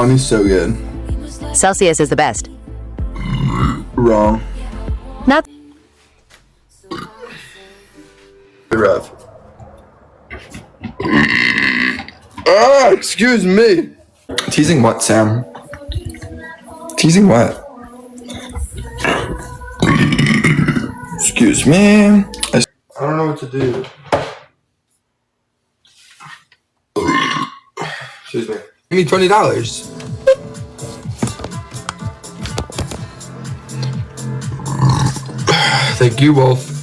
He's so good. Celsius is the best. Wrong. Not Rough. Ah, excuse me. Teasing what, Sam? Teasing what? Excuse me. I don't know what to do. Excuse me. Give me $20. Thank you, Wolf.